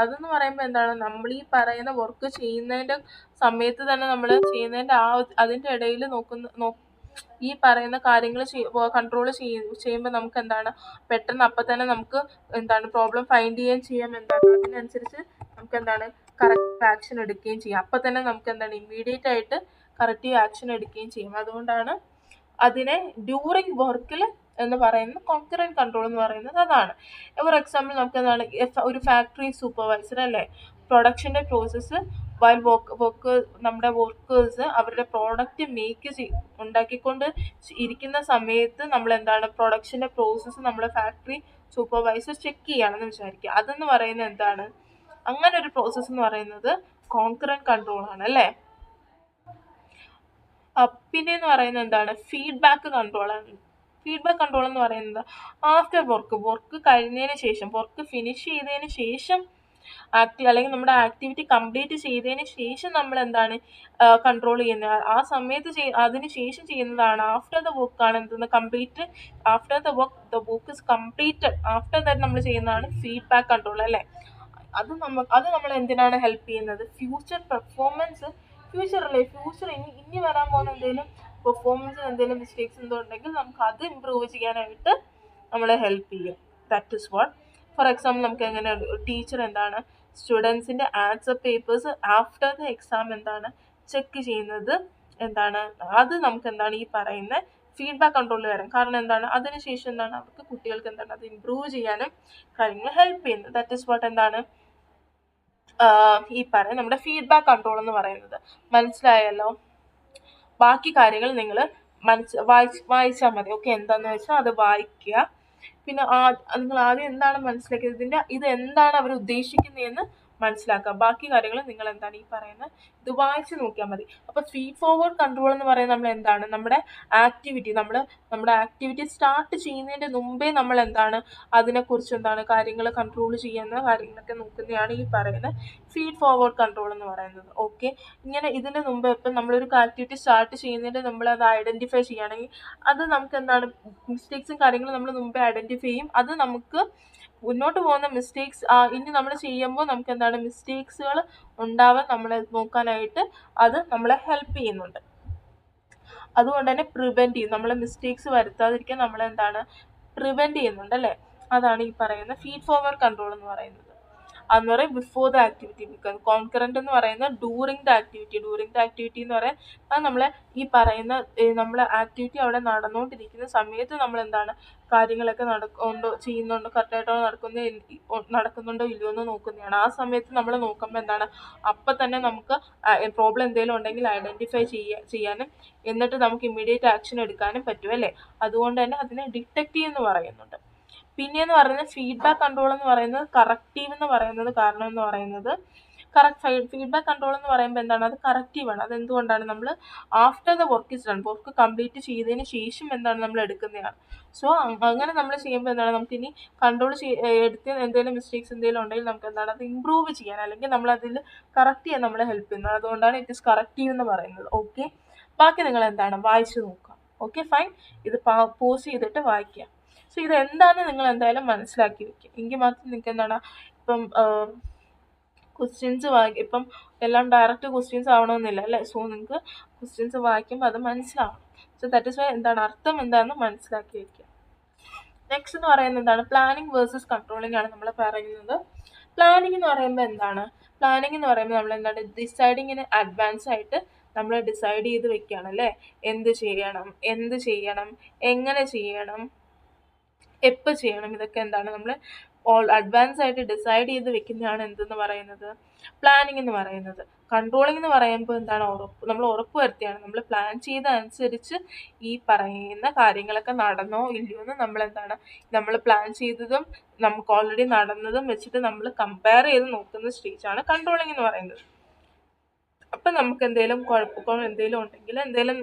അതെന്ന് പറയുമ്പോൾ എന്താണ് നമ്മൾ ഈ പറയുന്ന വർക്ക് ചെയ്യുന്നതിന്റെ സമയത്ത് തന്നെ നമ്മൾ ചെയ്യുന്നതിന്റെ അതിന്റെ ഇടയിൽ ഈ പറയുന്ന കാര്യങ്ങൾ കൺട്രോൾ ചെയ്യുമ്പോൾ നമുക്ക് എന്താണ് പെട്ടെന്ന് അപ്പം തന്നെ നമുക്ക് എന്താണ് പ്രോബ്ലം ഫൈൻഡ് ചെയ്യുകയും ചെയ്യാം. എന്താണ് അതിനനുസരിച്ച് നമുക്ക് എന്താണ് കറക്റ്റ് ആക്ഷൻ എടുക്കുകയും ചെയ്യാം. അപ്പം തന്നെ നമുക്ക് എന്താണ് ഇമ്മീഡിയറ്റ് ആയിട്ട് കറക്റ്റീവ് ആക്ഷൻ എടുക്കുകയും ചെയ്യും. അതുകൊണ്ടാണ് അതിനെ ഡ്യൂറിങ് വർക്കിൽ എന്ന് പറയുന്നത് കോൺകറന്റ് കൺട്രോൾ എന്ന് പറയുന്നത് അതാണ്. ഫോർ എക്സാമ്പിൾ നമുക്ക് എന്താണ് ഒരു ഫാക്ടറി സൂപ്പർവൈസർ അല്ലേ. പ്രൊഡക്ഷൻ്റെ പ്രോസസ്സ് വൈൽ വർക്ക് നമ്മുടെ വർക്കേഴ്സ് അവരുടെ പ്രോഡക്റ്റ് ഉണ്ടാക്കിക്കൊണ്ട് ഇരിക്കുന്ന സമയത്ത് നമ്മൾ എന്താണ് പ്രൊഡക്ഷൻ്റെ പ്രോസസ്സ് നമ്മുടെ ഫാക്ടറി സൂപ്പർവൈസർ ചെക്ക് ചെയ്യുകയാണെന്ന് വിചാരിക്കുക. അതെന്ന് പറയുന്നത് എന്താണ് അങ്ങനെ ഒരു പ്രോസസ്സ് എന്ന് പറയുന്നത് കോൺകറന്റ് കൺട്രോൾ ആണ് അല്ലേ. പിന്നെ എന്ന് പറയുന്നത് എന്താണ് ഫീഡ്ബാക്ക് കൺട്രോൾ ആണ്. ഫീഡ്ബാക്ക് കൺട്രോൾ എന്ന് പറയുന്നത് ആഫ്റ്റർ വർക്ക് കഴിഞ്ഞതിന് ശേഷം വർക്ക് ഫിനിഷ് ചെയ്തതിന് ശേഷം അല്ലെങ്കിൽ നമ്മുടെ ആക്ടിവിറ്റി കംപ്ലീറ്റ് ചെയ്തതിന് ശേഷം നമ്മൾ എന്താണ് കൺട്രോൾ ചെയ്യുന്നത് ആ സമയത്ത് അതിന് ശേഷം ചെയ്യുന്നതാണ് ആഫ്റ്റർ ദ വർക്ക് ആണ് എന്തെന്ന് complete after the work is completed after that നമ്മൾ ചെയ്യുന്നതാണ് ഫീഡ്ബാക്ക് കൺട്രോൾ അല്ലേ. അത് നമ്മൾ എന്തിനാണ് ഹെൽപ്പ് ചെയ്യുന്നത് ഫ്യൂച്ചർ പെർഫോമൻസ് ഫ്യൂച്ചർ ഇനി വരാൻ പോകുന്ന എന്തെങ്കിലും പെർഫോമൻസിന് എന്തെങ്കിലും മിസ്റ്റേക്സ് എന്തുണ്ടെങ്കിൽ നമുക്ക് അത് ഇമ്പ്രൂവ് ചെയ്യാനായിട്ട് നമ്മളെ ഹെൽപ്പ് ചെയ്യും. That is what. For example നമുക്ക് എങ്ങനെ ടീച്ചർ എന്താണ് സ്റ്റുഡൻസിൻ്റെ answer papers after the exam എന്താണ് ചെക്ക് ചെയ്യുന്നത് എന്താണ് അത് നമുക്ക് എന്താണ് ഈ പറയുന്ന ഫീഡ്ബാക്ക് കൺട്രോളിൽ വരാം. കാരണം എന്താണ് അതിനുശേഷം എന്താണ് അവർക്ക് കുട്ടികൾക്ക് എന്താണ് അത് ഇമ്പ്രൂവ് ചെയ്യാനും കാര്യങ്ങൾ ഹെൽപ്പ് ചെയ്യുന്നത്. ദാറ്റ് ഇസ് വാട്ട് എന്താണ് ഈ പറയുന്നത് നമ്മുടെ ഫീഡ്ബാക്ക് കൺട്രോൾ എന്ന് പറയുന്നത്. മനസ്സിലായല്ലോ. ബാക്കി കാര്യങ്ങൾ നിങ്ങൾ വായിച്ചാൽ മതി. ഓക്കെ, എന്താണെന്ന് വെച്ചാൽ അത് വായിക്കുക. പിന്നെ നിങ്ങൾ ആദ്യം എന്താണ് മനസ്സിലാക്കിയത് ഇത് എന്താണ് അവർ ഉദ്ദേശിക്കുന്നതെന്ന് മനസ്സിലാക്കുക. ബാക്കി കാര്യങ്ങൾ നിങ്ങൾ എന്താണ് ഈ പറയുന്നത് ഇത് വായിച്ച് നോക്കിയാൽ മതി. അപ്പോൾ ഫീഡ് ഫോർവേഡ് കൺട്രോൾ എന്ന് പറയുന്നത് നമ്മൾ എന്താണ് നമ്മുടെ ആക്ടിവിറ്റി സ്റ്റാർട്ട് ചെയ്യുന്നതിൻ്റെ മുമ്പേ നമ്മൾ എന്താണ് അതിനെക്കുറിച്ച് എന്താണ് കാര്യങ്ങൾ കൺട്രോൾ ചെയ്യുന്ന കാര്യങ്ങളൊക്കെ നോക്കുന്നതാണ് ഈ പറയുന്ന ഫീഡ് ഫോർവേഡ് കൺട്രോൾ എന്ന് പറയുന്നത്. ഓക്കെ, ഇങ്ങനെ ഇതിന് മുമ്പ് ഇപ്പം നമ്മളൊരു ആക്ടിവിറ്റി സ്റ്റാർട്ട് ചെയ്യുന്നതിൻ്റെ നമ്മൾ അത് ഐഡൻറ്റിഫൈ ചെയ്യുകയാണെങ്കിൽ അത് നമുക്ക് എന്താണ് മിസ്റ്റേക്സും കാര്യങ്ങളും നമ്മൾ മുമ്പേ ഐഡൻറ്റിഫൈ ചെയ്യും. അത് നമുക്ക് മുന്നോട്ട് പോകുന്ന മിസ്റ്റേക്സ് ഇനി നമ്മൾ ചെയ്യുമ്പോൾ നമുക്ക് എന്താണ് മിസ്റ്റേക്സുകൾ ഉണ്ടാവാൻ നമ്മളെ നോക്കാനായിട്ട് അത് നമ്മളെ ഹെൽപ്പ് ചെയ്യുന്നുണ്ട്. അതുകൊണ്ട് തന്നെ പ്രിവെൻറ്റ് ചെയ്യും. നമ്മളെ മിസ്റ്റേക്സ് വരുത്താതിരിക്കാൻ നമ്മളെന്താണ് പ്രിവെൻറ്റ് ചെയ്യുന്നുണ്ട് അല്ലേ. അതാണ് ഈ പറയുന്ന ഫീഡ് ഫോർവേഡ് കൺട്രോൾ എന്ന് പറയുന്നത്. അതെന്ന് പറയും ബിഫോർ ദ ആക്ടിവിറ്റി. കോൺകറന്റ് എന്ന് പറയുന്നത് ഡ്യൂറിങ് ദ ആക്ടിവിറ്റി എന്ന് പറയാൻ അത് നമ്മളെ ഈ പറയുന്ന നമ്മളെ ആക്ടിവിറ്റി അവിടെ നടന്നുകൊണ്ടിരിക്കുന്ന സമയത്ത് നമ്മൾ എന്താണ് കാര്യങ്ങളൊക്കെ ചെയ്യുന്നുണ്ടോ കറക്റ്റായിട്ടോ നടക്കുന്നുണ്ടോ ഇല്ലയോ എന്ന് നോക്കുന്നതാണ്. ആ സമയത്ത് നമ്മൾ നോക്കുമ്പോൾ എന്താണ് അപ്പം തന്നെ നമുക്ക് പ്രോബ്ലം എന്തെങ്കിലും ഉണ്ടെങ്കിൽ ഐഡൻറ്റിഫൈ ചെയ്യാനും എന്നിട്ട് നമുക്ക് ഇമ്മീഡിയറ്റ് ആക്ഷൻ എടുക്കാനും പറ്റും അല്ലേ. അതുകൊണ്ട് തന്നെ അതിനെ ഡിറ്റക്റ്റീവ് എന്ന് പറയുന്നുണ്ട്. പിന്നെയെന്ന് പറയുന്നത് ഫീഡ്ബാക്ക് കൺട്രോൾ എന്ന് പറയുന്നത് കറക്റ്റീവ് എന്ന് പറയുന്നത് കാരണം എന്ന് പറയുന്നത് ഫീഡ്ബാക്ക് കൺട്രോൾ എന്ന് പറയുമ്പോൾ എന്താണ് അത് കറക്റ്റീവാണ്. അതെന്തുകൊണ്ടാണ് നമ്മൾ after the work is done work complete ചെയ്തതിന് ശേഷം എന്താണ് നമ്മൾ എടുക്കുന്നതാണ്. സോ അങ്ങനെ നമ്മൾ ചെയ്യുമ്പോൾ എന്താണ് നമുക്കിനി കൺട്രോൾ എടുത്ത് എന്തെങ്കിലും മിസ്റ്റേക്സ് എന്തെങ്കിലും ഉണ്ടെങ്കിൽ നമുക്ക് എന്താണ് അത് ഇമ്പ്രൂവ് ചെയ്യാൻ അല്ലെങ്കിൽ നമ്മളതിൽ കറക്റ്റ് ചെയ്യാൻ നമ്മളെ ഹെൽപ്പ് ചെയ്യുന്നത്. അതുകൊണ്ടാണ് ഇറ്റ് ഇസ് കറക്റ്റീവ് എന്ന് പറയുന്നത്. ഓക്കെ, ബാക്കി നിങ്ങൾ എന്താണ് വായിച്ച് നോക്കുക. ഓക്കെ ഫൈൻ, ഇത് പോസ് ചെയ്തിട്ട് വായിക്കുക. സോ ഇത് എന്താണെന്ന് നിങ്ങൾ എന്തായാലും മനസ്സിലാക്കി വെക്കുക. എങ്കിൽ മാത്രം നിങ്ങൾക്ക് എന്താണ് ഇപ്പം ക്വസ്റ്റ്യൻസ് ഇപ്പം എല്ലാം ഡയറക്റ്റ് ക്വസ്റ്റ്യൻസ് ആവണമെന്നില്ല അല്ലേ. സോ നിങ്ങൾക്ക് ക്വസ്റ്റ്യൻസ് വായിക്കുമ്പോൾ അത് മനസ്സിലാവണം. സോ ദാറ്റ് ഇസ് വൈ എന്താണ് അർത്ഥം എന്താണെന്ന് മനസ്സിലാക്കി വെക്കുക. നെക്സ്റ്റ് എന്ന് പറയുന്നത് എന്താണ് പ്ലാനിങ് വേഴ്സസ് കൺട്രോളിങ് ആണ് നമ്മൾ പറയുന്നത്. പ്ലാനിങ് എന്ന് പറയുമ്പോൾ എന്താണ് പ്ലാനിങ് എന്ന് പറയുമ്പോൾ നമ്മൾ എന്താണ് ഡിസൈഡിങ് ഇൻ അഡ്വാൻസ് ആയിട്ട് നമ്മൾ ഡിസൈഡ് ചെയ്ത് വെക്കുകയാണ് അല്ലേ. എന്ത് ചെയ്യണം, എങ്ങനെ ചെയ്യണം, എപ്പോൾ ചെയ്യണം, ഇതൊക്കെ എന്താണ് നമ്മൾ അഡ്വാൻസ് ആയിട്ട് ഡിസൈഡ് ചെയ്ത് വെക്കുന്നതാണ് എന്തെന്ന് പറയുന്നത്, പ്ലാനിങ് എന്ന് പറയുന്നത്. കൺട്രോളിങ് എന്ന് പറയുമ്പോൾ എന്താണ് നമ്മൾ ഉറപ്പ് വരുത്തിയാണ് നമ്മൾ പ്ലാൻ ചെയ്ത അനുസരിച്ച് ഈ പറയുന്ന കാര്യങ്ങളൊക്കെ നടന്നോ ഇല്ലയോ എന്ന് നമ്മൾ പ്ലാൻ ചെയ്തതും നമുക്ക് ഓൾറെഡി നടന്നതും വെച്ചിട്ട് നമ്മൾ കമ്പയർ ചെയ്ത് നോക്കുന്ന സ്റ്റേജാണ് കൺട്രോളിങ് എന്ന് പറയുന്നത്. അപ്പം നമുക്ക് എന്തെങ്കിലും കുഴപ്പമോ എന്തെങ്കിലും ഉണ്ടെങ്കിൽ എന്തെങ്കിലും